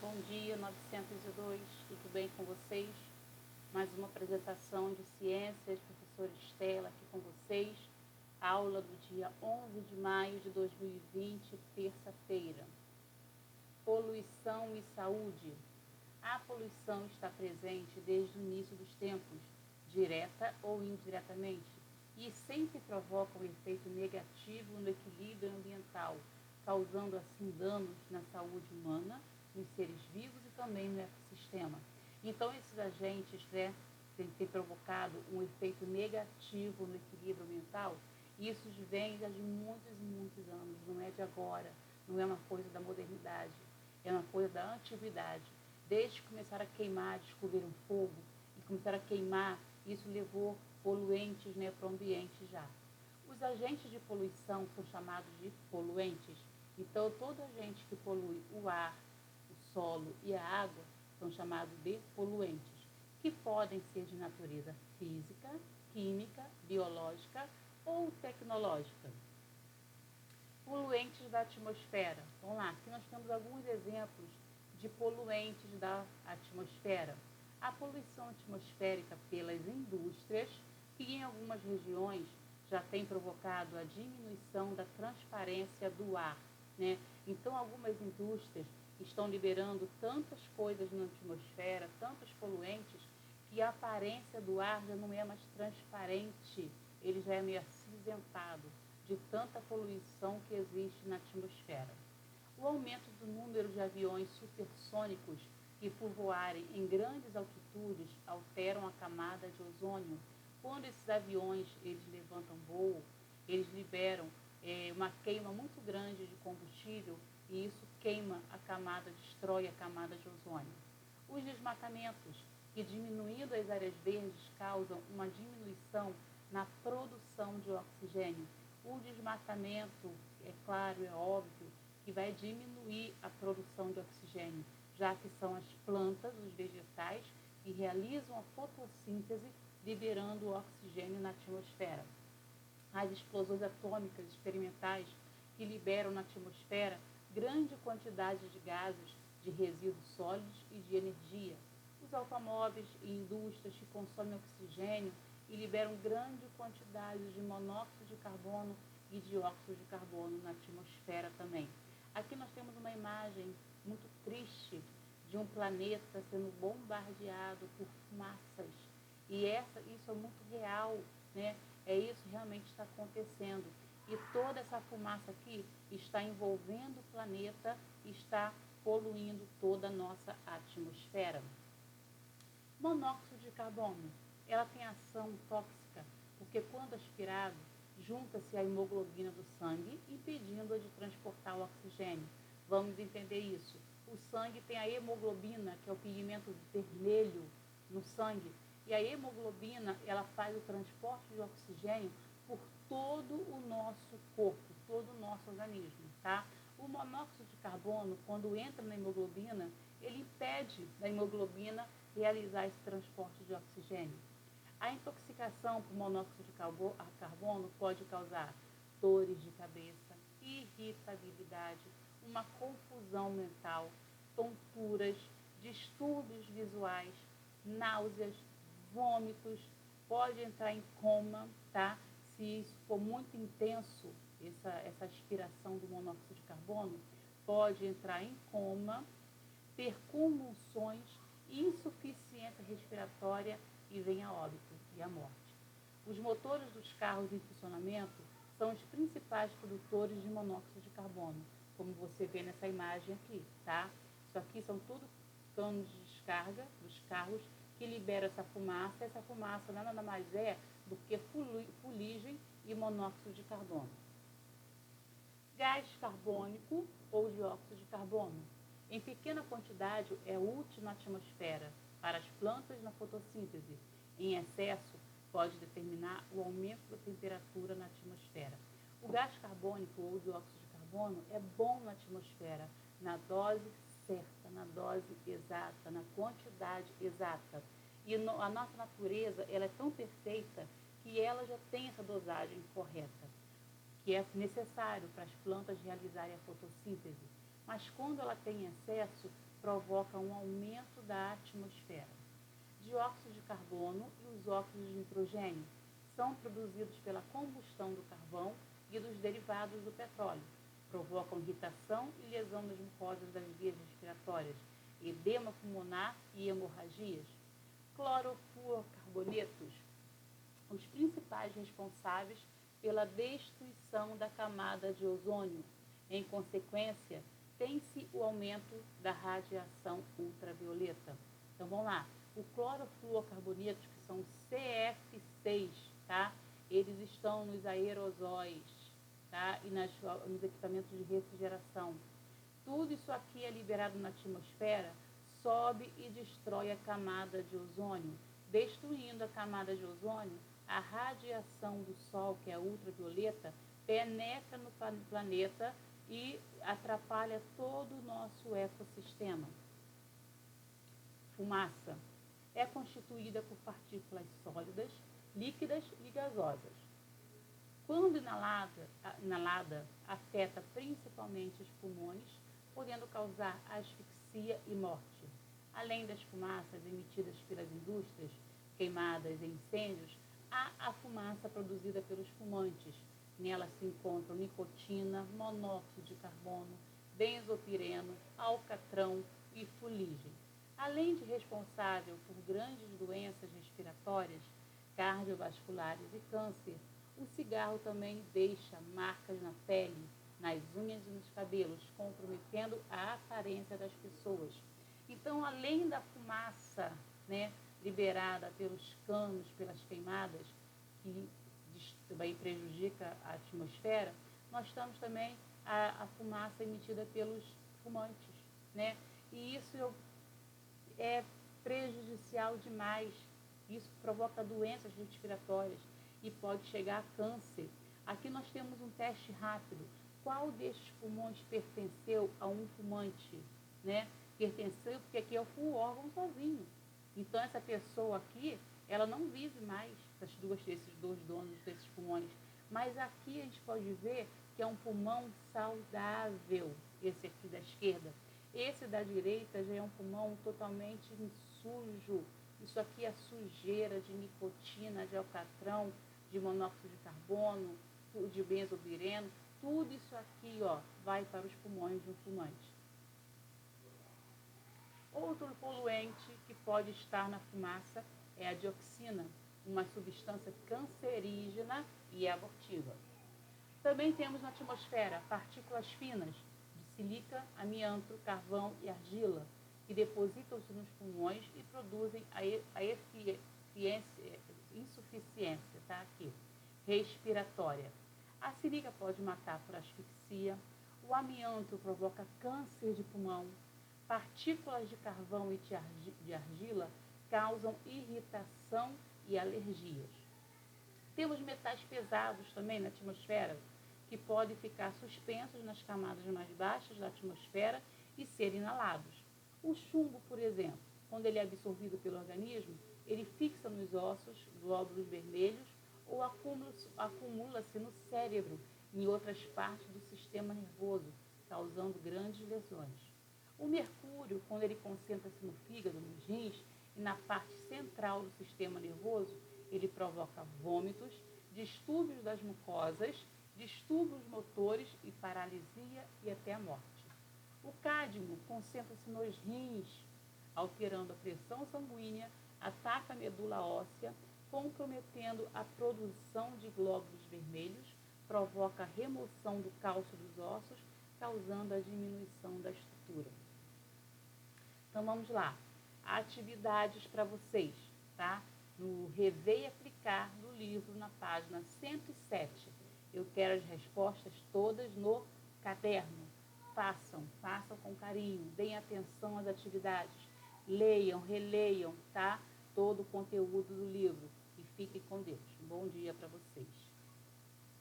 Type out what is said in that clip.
Bom dia, 902, tudo bem com vocês? Mais uma apresentação de ciências, professora Estela aqui com vocês. Aula do dia 11 de maio de 2020, terça-feira. Poluição e saúde. A poluição está presente desde o início dos tempos, direta ou indiretamente, e sempre provoca um efeito negativo no equilíbrio ambiental, causando assim danos na saúde humana, nos seres vivos e também no ecossistema. Então, esses agentes têm provocado um efeito negativo no equilíbrio ambiental, e isso vem de muitos e muitos anos, não é de agora, não é uma coisa da modernidade, é uma coisa da antiguidade. Desde que começaram a queimar, descobriram fogo, e começaram a queimar, isso levou poluentes para o ambiente já. Os agentes de poluição são chamados de poluentes. Então, todo agente que polui o ar, o solo e a água são chamados de poluentes, que podem ser de natureza física, química, biológica ou tecnológica. Poluentes da atmosfera. Vamos lá, aqui nós temos alguns exemplos de poluentes da atmosfera. A poluição atmosférica pelas indústrias, que em algumas regiões já tem provocado a diminuição da transparência do ar, né? Então, algumas indústrias estão liberando tantas coisas na atmosfera, tantos poluentes, que a aparência do ar já não é mais transparente, ele já é meio acinzentado de tanta poluição que existe na atmosfera. O aumento do número de aviões supersônicos que, por voarem em grandes altitudes, alteram a camada de ozônio. Quando esses aviões eles levantam voo, eles liberam uma queima muito grande de combustível e isso queima a camada, destrói a camada de ozônio. Os desmatamentos, que diminuindo as áreas verdes causam uma diminuição na produção de oxigênio. O desmatamento, é claro, é óbvio, que vai diminuir a produção de oxigênio, já que são as plantas, os vegetais, que realizam a fotossíntese, liberando o oxigênio na atmosfera. As explosões atômicas experimentais, que liberam na atmosfera grande quantidade de gases, de resíduos sólidos e de energia. Os automóveis e indústrias que consomem oxigênio e liberam grande quantidade de monóxido de carbono e dióxido de carbono na atmosfera também. Aqui nós temos uma imagem muito triste de um planeta sendo bombardeado por fumaças. E isso é muito real, né? Isso realmente está acontecendo. E toda essa fumaça aqui está envolvendo o planeta e está poluindo toda a nossa atmosfera. Monóxido de carbono, ela tem ação tóxica, porque quando aspirado, junta-se à hemoglobina do sangue, impedindo-a de transportar o oxigênio. Vamos entender isso. O sangue tem a hemoglobina, que é o pigmento vermelho no sangue, e a hemoglobina, ela faz o transporte de oxigênio por todo o nosso corpo, todo o nosso organismo, tá? O monóxido de carbono, quando entra na hemoglobina, ele impede da hemoglobina realizar esse transporte de oxigênio. A intoxicação por monóxido de carbono pode causar dores de cabeça, irritabilidade, uma confusão mental, tonturas, distúrbios visuais, náuseas, vômitos, pode entrar em coma, tá? Se isso for muito intenso, essa aspiração do monóxido de carbono, pode entrar em coma, ter convulsões, insuficiência respiratória e vem a óbito e a morte. Os motores dos carros em funcionamento são os principais produtores de monóxido de carbono, como você vê nessa imagem aqui, tá? Isso aqui são tudo canos de descarga dos carros que liberam essa fumaça nada mais é do que fuligem e monóxido de carbono. Gás carbônico ou dióxido de carbono. Em pequena quantidade é útil na atmosfera para as plantas na fotossíntese. Em excesso, pode determinar o aumento da temperatura na atmosfera. O gás carbônico ou dióxido de carbono é bom na atmosfera, na dose certa, na dose exata, na quantidade exata. E a nossa natureza ela é tão perfeita que ela já tem essa dosagem correta, que é necessário para as plantas realizarem a fotossíntese. Mas quando ela tem excesso, provoca um aumento da atmosfera. Dióxido de carbono e os óxidos de nitrogênio são produzidos pela combustão do carvão e dos derivados do petróleo. Provocam irritação e lesão das mucosas das vias respiratórias, edema pulmonar e hemorragias. Clorofluorcarbonetos, os principais responsáveis pela destruição da camada de ozônio. Em consequência, tem-se o aumento da radiação ultravioleta. Então, vamos lá. O clorofluorcarbonetos, que são CF6, tá? Eles estão nos aerosóis, tá? E nos equipamentos de refrigeração. Tudo isso aqui é liberado na atmosfera, sobe e destrói a camada de ozônio. Destruindo a camada de ozônio, a radiação do Sol, que é a ultravioleta, penetra no planeta e atrapalha todo o nosso ecossistema. Fumaça é constituída por partículas sólidas, líquidas e gasosas. Quando inalada, afeta principalmente os pulmões, podendo causar asfixia e morte. Além das fumaças emitidas pelas indústrias, queimadas e incêndios, há a fumaça produzida pelos fumantes. Nela se encontram nicotina, monóxido de carbono, benzopireno, alcatrão e fuligem. Além de responsável por grandes doenças respiratórias, cardiovasculares e câncer, o cigarro também deixa marcas na pele, nas unhas e nos cabelos, comprometendo a aparência das pessoas. Então, além da fumaça, né, liberada pelos canos, pelas queimadas, que também prejudica a atmosfera, nós temos também a fumaça emitida pelos fumantes, né? E isso é prejudicial demais. Isso provoca doenças respiratórias e pode chegar a câncer. Aqui nós temos um teste rápido. Qual destes pulmões pertenceu a um fumante, né? Pertenceu porque aqui é o órgão sozinho. Então essa pessoa aqui, ela não vive mais, desses dois donos desses pulmões. Mas aqui a gente pode ver que é um pulmão saudável, esse aqui da esquerda. Esse da direita já é um pulmão totalmente sujo. Isso aqui é sujeira de nicotina, de alcatrão, de monóxido de carbono, de benzopireno. Tudo isso aqui, ó, vai para os pulmões de um fumante. Outro poluente que pode estar na fumaça é a dioxina, uma substância cancerígena e abortiva. Também temos na atmosfera partículas finas de sílica, amianto, carvão e argila, que depositam-se nos pulmões e produzem a insuficiência, tá? Aqui, respiratória. A sílica pode matar por asfixia, o amianto provoca câncer de pulmão, partículas de carvão e de argila causam irritação e alergias. Temos metais pesados também na atmosfera, que podem ficar suspensos nas camadas mais baixas da atmosfera e serem inalados. O chumbo, por exemplo, quando ele é absorvido pelo organismo, ele fixa nos ossos, glóbulos vermelhos, ou acumula-se no cérebro, em outras partes do sistema nervoso, causando grandes lesões. O mercúrio, quando ele concentra-se no fígado, nos rins e na parte central do sistema nervoso, ele provoca vômitos, distúrbios das mucosas, distúrbios motores e paralisia e até a morte. O cádmio concentra-se nos rins, alterando a pressão sanguínea, ataca a medula óssea, comprometendo a produção de glóbulos vermelhos, provoca a remoção do cálcio dos ossos, causando a diminuição da estrutura. Então vamos lá, atividades para vocês, tá? No Rever e Aplicar do livro, na página 107. Eu quero as respostas todas no caderno. Façam com carinho, deem atenção às atividades, leiam, releiam, tá? Todo o conteúdo do livro e fiquem com Deus. Um bom dia para vocês.